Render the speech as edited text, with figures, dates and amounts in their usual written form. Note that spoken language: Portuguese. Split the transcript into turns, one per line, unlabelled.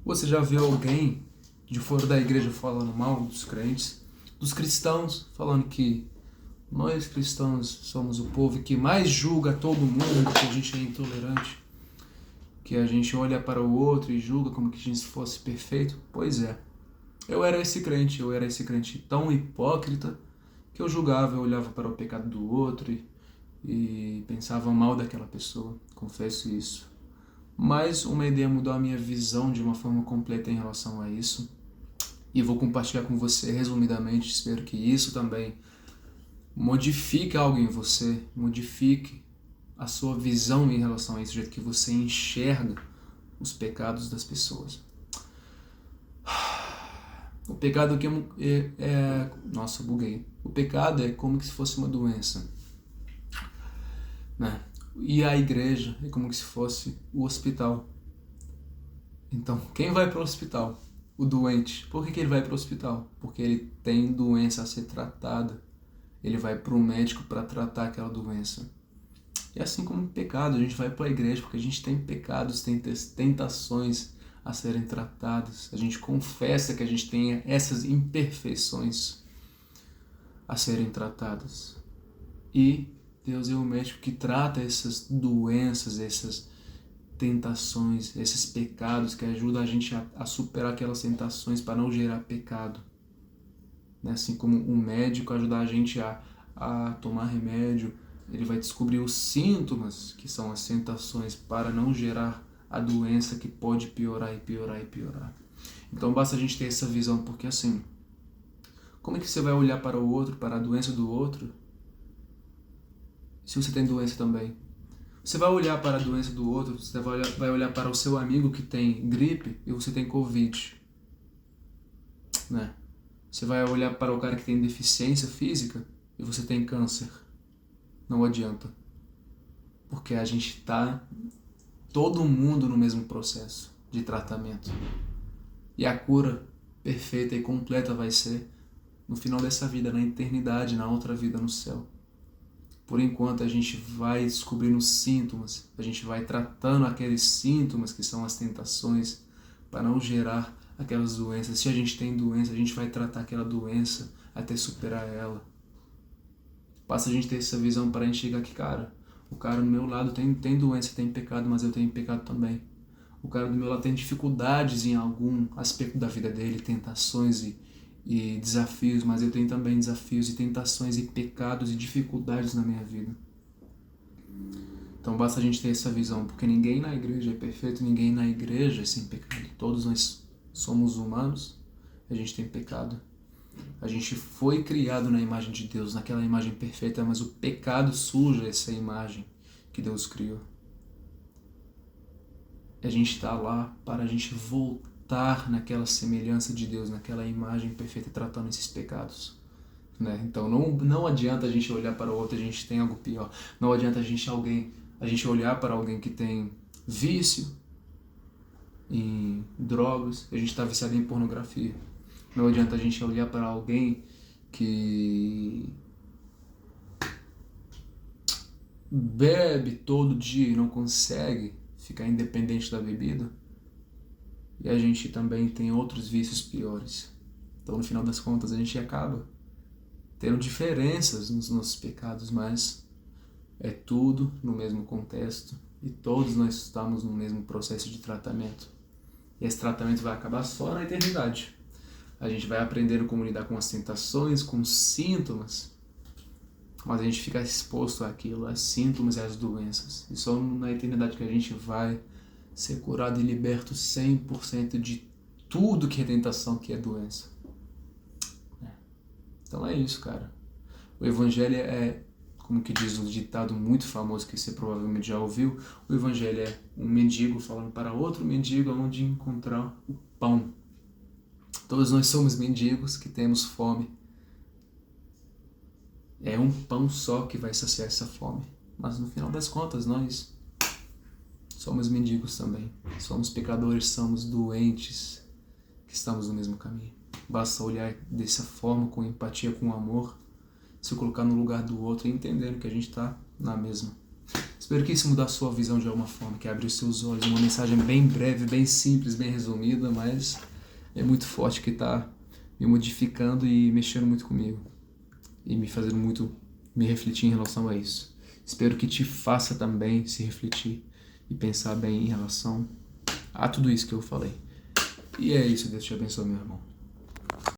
Você já viu alguém de fora da igreja falando mal dos crentes, dos cristãos, falando que nós cristãos somos o povo que mais julga todo mundo, que a gente é intolerante, que a gente olha para o outro e julga como que a gente fosse perfeito? Pois é, eu era esse crente tão hipócrita que eu julgava, eu olhava para o pecado do outro e pensava mal daquela pessoa, confesso isso. Mas uma ideia mudou a minha visão de uma forma completa em relação a isso. E vou compartilhar com você resumidamente. Espero que isso também modifique algo em você, modifique a sua visão em relação a isso, do jeito que você enxerga os pecados das pessoas. O pecado aqui nossa, buguei. O pecado é como se fosse uma doença, né? E a igreja é como se fosse o hospital. Então, quem vai para o hospital? O doente. Por que ele vai para o hospital? Porque ele tem doença a ser tratada. Ele vai para o médico para tratar aquela doença. E assim como o pecado, a gente vai para a igreja porque a gente tem pecados, tem tentações a serem tratadas. A gente confessa que a gente tem essas imperfeições a serem tratadas. E Deus é o médico que trata essas doenças, essas tentações, esses pecados, que ajuda a gente a superar aquelas tentações para não gerar pecado. Assim como um médico ajuda a gente a tomar remédio, ele vai descobrir os sintomas, que são as tentações, para não gerar a doença que pode piorar e piorar e piorar. Então basta a gente ter essa visão, porque assim, como é que você vai olhar para o outro, para a doença do outro, se você tem doença também? Você vai olhar para a doença do outro, você vai olhar para o seu amigo que tem gripe e você tem Covid, né? Você vai olhar para o cara que tem deficiência física e você tem câncer. Não adianta. Porque a gente está todo mundo no mesmo processo de tratamento. E a cura perfeita e completa vai ser no final dessa vida, na eternidade, na outra vida no céu. Por enquanto a gente vai descobrindo os sintomas, a gente vai tratando aqueles sintomas que são as tentações para não gerar aquelas doenças. Se a gente tem doença, a gente vai tratar aquela doença até superar ela. Basta a gente ter essa visão para enxergar que, cara, o cara do meu lado tem doença, tem pecado, mas eu tenho pecado também. O cara do meu lado tem dificuldades em algum aspecto da vida dele, tentações e desafios, mas eu tenho também desafios e tentações e pecados e dificuldades na minha vida. Então basta a gente ter essa visão, porque ninguém na igreja é perfeito, ninguém na igreja é sem pecado. Todos nós somos humanos, a gente tem pecado. A gente foi criado na imagem de Deus, naquela imagem perfeita, mas o pecado suja essa imagem que Deus criou. A gente está lá para a gente voltar naquela semelhança de Deus, naquela imagem perfeita, tratando esses pecados, né? Então não adianta a gente olhar para o outro, a gente tem algo pior. Não adianta a gente olhar para alguém que tem vício em drogas, a gente está viciado em pornografia. Não adianta a gente olhar para alguém que bebe todo dia e não consegue ficar independente da bebida, e a gente também tem outros vícios piores. Então, no final das contas, a gente acaba tendo diferenças nos nossos pecados, mas é tudo no mesmo contexto e todos nós estamos no mesmo processo de tratamento. E esse tratamento vai acabar só na eternidade. A gente vai aprendendo como lidar com as tentações, com os sintomas, mas a gente fica exposto àquilo, aos sintomas e às doenças. E só na eternidade que a gente vai ser curado e liberto 100% de tudo que é tentação, que é doença. Então é isso, cara. O Evangelho é, como que diz um ditado muito famoso que você provavelmente já ouviu, o Evangelho é um mendigo falando para outro mendigo onde encontrar o pão. Todos nós somos mendigos que temos fome. É um pão só que vai saciar essa fome. Mas no final das contas, nós somos mendigos também. Somos pecadores, somos doentes, que estamos no mesmo caminho. Basta olhar dessa forma, com empatia, com amor, se colocar no lugar do outro e entender que a gente está na mesma. Espero que isso mude a sua visão de alguma forma, que abre os seus olhos. Uma mensagem bem breve, bem simples, bem resumida, mas é muito forte, que está me modificando e mexendo muito comigo. E me fazendo muito me refletir em relação a isso. Espero que te faça também se refletir e pensar bem em relação a tudo isso que eu falei. E é isso, Deus te abençoe, meu irmão.